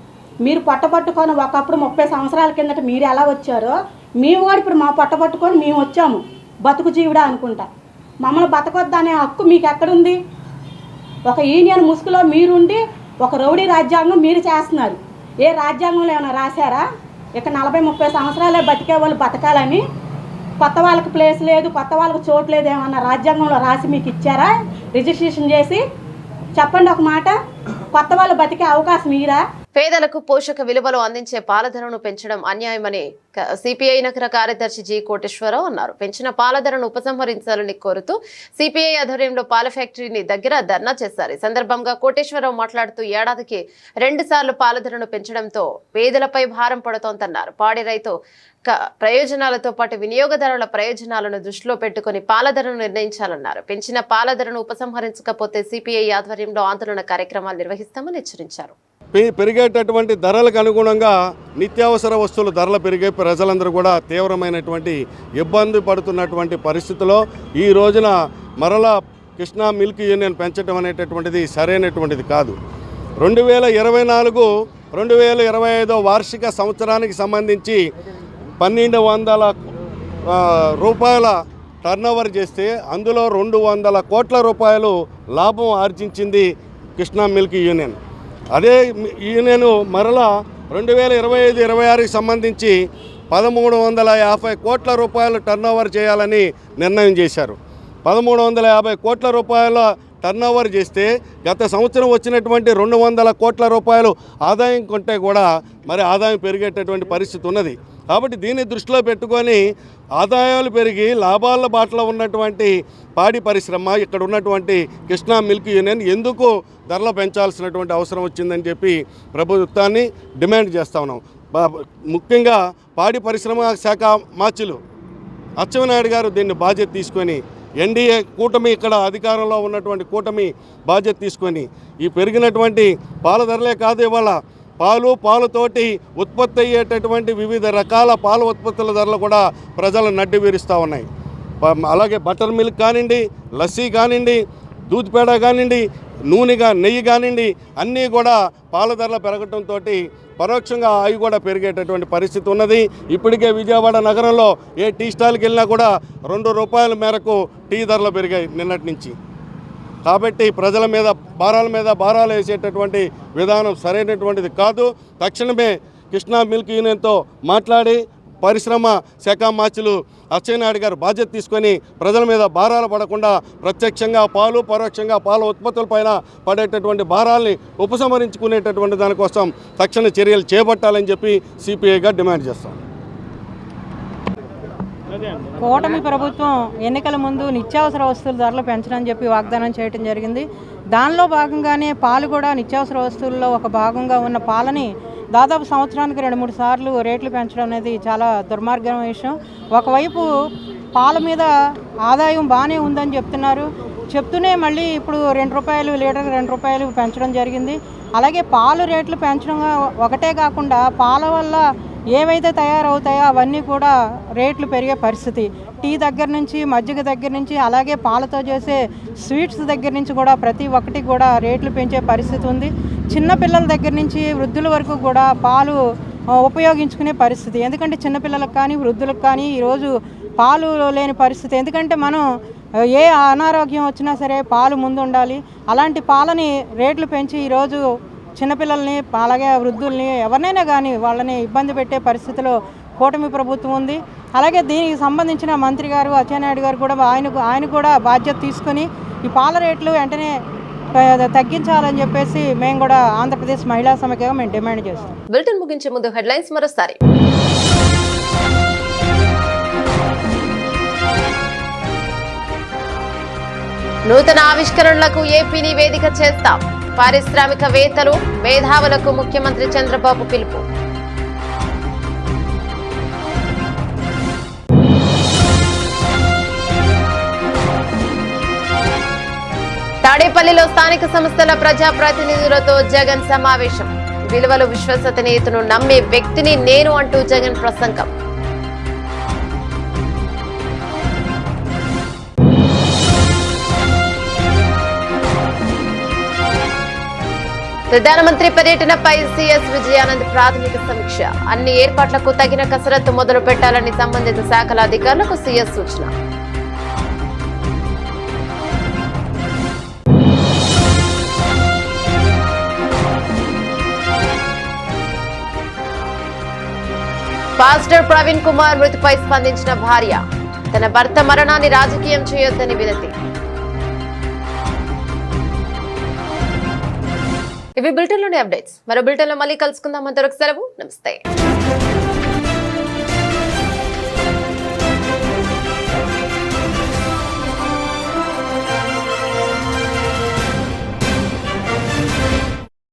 మీరు పట్టపట్టుకొని ఒకప్పుడు 30 సంవత్సరాల కిందట మీరు ఎలా వచ్చారో మేము కూడా ఇప్పుడు మా పట్టపట్టుకొని మేము వచ్చాము. బతుకు జీవుడా అనుకుంటా. మమ్మల్ని బతకొద్దనే హక్కు మీకు ఎక్కడుంది? ఒక యూనియన్ ముసుగులో మీరుండి ఒక రౌడీ రాజ్యాంగం మీరు చేస్తున్నారు. ఏ రాజ్యాంగంలో ఏమైనా రాశారా? ఇక 40-30 సంవత్సరాలే బతికే వాళ్ళు బతకాలని, కొత్త వాళ్ళకి ప్లేస్ లేదు, కొత్త వాళ్ళకి చోటు లేదు ఏమన్నా రాజ్యాంగంలో రాసి మీకు ఇచ్చారా? రిజిస్ట్రేషన్ చేసి చెప్పండి ఒక మాట. కొత్త వాళ్ళు బతికే అవకాశం మీరా? పేదలకు పోషక విలువలు అందించే పాల ధరను పెంచడం అన్యాయమని సిపిఐ నగర కార్యదర్శి జి కోటేశ్వరరావు అన్నారు. పెంచిన పాల ధరను ఉపసంహరించాలని కోరుతూ సిపిఐ ఆధ్వర్యంలో పాల ఫ్యాక్టరీని దగ్గర ధర్నా చేశారు. ఈ సందర్భంగా కోటేశ్వరరావు మాట్లాడుతూ ఏడాదికి 2 సార్లు పాల ధరను పెంచడంతో పేదలపై భారం పడుతోందన్నారు. పాడి రైతు ప్రయోజనాలతో పాటు వినియోగదారుల ప్రయోజనాలను దృష్టిలో పెట్టుకుని పాల ధరను నిర్ణయించాలన్నారు. పెంచిన పాల ధరను ఉపసంహరించకపోతే సిపిఐ ఆధ్వర్యంలో ఆందోళన కార్యక్రమాలు నిర్వహిస్తామని హెచ్చరించారు. పెరిగేటటువంటి ధరలకు అనుగుణంగా నిత్యావసర వస్తువుల ధరలు పెరిగే ప్రజలందరూ కూడా తీవ్రమైనటువంటి ఇబ్బంది పడుతున్నటువంటి పరిస్థితిలో ఈ రోజున మరలా కృష్ణా మిల్క్ యూనియన్ పెంచడం అనేటటువంటిది సరైనటువంటిది కాదు. 2024-2025 వార్షిక సంవత్సరానికి సంబంధించి 1200 రూపాయల టర్నోవర్ చేస్తే అందులో 200 కోట్ల రూపాయలు లాభం ఆర్జించింది కృష్ణా మిల్క్ యూనియన్. అదే యూనియన్ మరలా 2025-26కి సంబంధించి 1350 కోట్ల రూపాయలు టర్నోవర్ చేయాలని నిర్ణయం చేశారు. 1350 కోట్ల రూపాయల టర్నోవర్ చేస్తే గత సంవత్సరం వచ్చినటువంటి 200 కోట్ల రూపాయలు ఆదాయం కొంటే కూడా మరి ఆదాయం పెరిగేటటువంటి పరిస్థితి ఉన్నది. కాబట్టి దీన్ని దృష్టిలో పెట్టుకొని ఆదాయాలు పెరిగి లాభాల బాటలో ఉన్నటువంటి పాడి పరిశ్రమ, ఇక్కడ ఉన్నటువంటి కృష్ణా మిల్క్ యూనియన్ ఎందుకు ధరలు పెంచాల్సినటువంటి అవసరం వచ్చిందని చెప్పి ప్రభుత్వాన్ని డిమాండ్ చేస్తా ఉన్నాం. ముఖ్యంగా పాడి పరిశ్రమ శాఖ మార్చులు అచ్చెన్నాయుడు గారు దీన్ని బాధ్యత తీసుకొని, ఎన్డీఏ కూటమి ఇక్కడ అధికారంలో ఉన్నటువంటి కూటమి బాధ్యత తీసుకొని ఈ పెరిగినటువంటి పాల ధరలే కాదు, ఇవాళ పాలుతోటి ఉత్పత్తి అయ్యేటటువంటి వివిధ రకాల పాల ఉత్పత్తుల ధరలు కూడా ప్రజలను నడ్డి వీరుస్తూ ఉన్నాయి. అలాగే బటర్ మిల్క్ కానివ్వండి, లస్సీ కానివ్వండి, దూద్ పేడ కానివ్వండి, నెయ్యి కానివ్వండి, అన్నీ కూడా పాల ధరలు పెరగడంతో పరోక్షంగా అవి కూడా పెరిగేటటువంటి పరిస్థితి ఉన్నది. ఇప్పటికే విజయవాడ నగరంలో ఏ టీ స్టాల్కి వెళ్ళినా కూడా 2 రూపాయల మేరకు టీ ధరలు పెరిగాయి నిన్నటి నుంచి. కాబట్టి ప్రజల మీద భారాలు వేసేటటువంటి విధానం సరైనటువంటిది కాదు. తక్షణమే కృష్ణా మిల్క్ యూనియన్తో మాట్లాడి పరిశ్రమ శాఖ మార్చులు అచ్చెన్నాయుడు గారు బాధ్యత తీసుకొని ప్రజల మీద భారాలు పడకుండా ప్రత్యక్షంగా పాలు, పరోక్షంగా పాల ఉత్పత్తులపైన పడేటటువంటి భారాల్ని ఉపసంహరించుకునేటటువంటి దానికోసం తక్షణ చర్యలు చేపట్టాలని చెప్పి సిపిఐగా డిమాండ్ చేస్తాం. కూటమి ప్రభుత్వం ఎన్నికల ముందు నిత్యావసర వస్తువుల ధరలు పెంచడానికి చెప్పి వాగ్దానం చేయడం జరిగింది. దానిలో భాగంగానే పాలు కూడా నిత్యావసర వస్తువుల్లో ఒక భాగంగా ఉన్న పాలని దాదాపు సంవత్సరానికి 2-3 సార్లు రేట్లు పెంచడం అనేది చాలా దుర్మార్గమైన విషయం. ఒకవైపు పాల మీద ఆదాయం బాగానే ఉందని చెప్తున్నారు, చెప్తూనే మళ్ళీ ఇప్పుడు ₹2 లీటర్కి ₹2 పెంచడం జరిగింది. అలాగే పాలు రేట్లు పెంచడం ఒకటే కాకుండా పాల వల్ల ఏవైతే తయారవుతాయో అవన్నీ కూడా రేట్లు పెరిగే పరిస్థితి. టీ దగ్గర నుంచి, మజ్జిగ దగ్గర నుంచి, అలాగే పాలతో చేసే స్వీట్స్ దగ్గర నుంచి కూడా ప్రతి ఒక్కటి కూడా రేట్లు పెంచే పరిస్థితి ఉంది. చిన్నపిల్లల దగ్గర నుంచి వృద్ధుల వరకు కూడా పాలు ఉపయోగించుకునే పరిస్థితి. ఎందుకంటే చిన్నపిల్లలకు కానీ వృద్ధులకు కానీ ఈరోజు పాలు లేని పరిస్థితి. ఎందుకంటే మనం ఏ అనారోగ్యం వచ్చినా సరే పాలు ముందు ఉండాలి. అలాంటి పాలని రేట్లు పెంచి ఈరోజు చిన్నపిల్లల్ని అలాగే వృద్ధుల్ని ఎవరినైనా కానీ వాళ్ళని ఇబ్బంది పెట్టే పరిస్థితిలో కూటమి ప్రభుత్వం ఉంది. అలాగే దీనికి సంబంధించిన మంత్రి గారు అచ్చెన్నాయుడు గారు కూడా ఆయన కూడా బాధ్యత తీసుకొని ఈ పాల రేట్లు వెంటనే తగ్గించాలని చెప్పేసి మేము కూడా ఆంధ్రప్రదేశ్ మహిళా సమైక్యగా మేము డిమాండ్ చేస్తాం. బులెటిన్ ముగించే ముందు హెడ్లైన్స్ మరోసారి. నూతన ఆవిష్కరణలకు ఏపీని వేదిక చేస్తాం. పారిశ్రామికవేత్తలు, మేధావులకు ముఖ్యమంత్రి చంద్రబాబు పిలుపు. తాడేపల్లిలో స్థానిక సంస్థల ప్రజాప్రతినిధులతో జగన్ సమావేశం. విలువలు, విశ్వసనీయతను నమ్మే వ్యక్తిని నేను అంటూ జగన్ ప్రసంగం. ప్రధానమంత్రి పర్యటనపై సీఎస్ విజయానంద్ ప్రాథమిక సమీక్ష. అన్ని ఏర్పాట్లకు తగిన కసరత్తు మొదలు పెట్టాలని సంబంధిత శాఖల అధికారులకు సీఎస్ సూచన. పాస్టర్ ప్రవీణ్ కుమార్ మృతిపై స్పందించిన భార్య. తన భర్త మరణాన్ని రాజకీయం చేయొద్దని వినతి. ఇవి బులెటిన్లోని అప్డేట్స్. మరో బులెటిన్లో మళ్ళీ కలుసుకుందాం. అంతవరకు సెలవు. నమస్తే.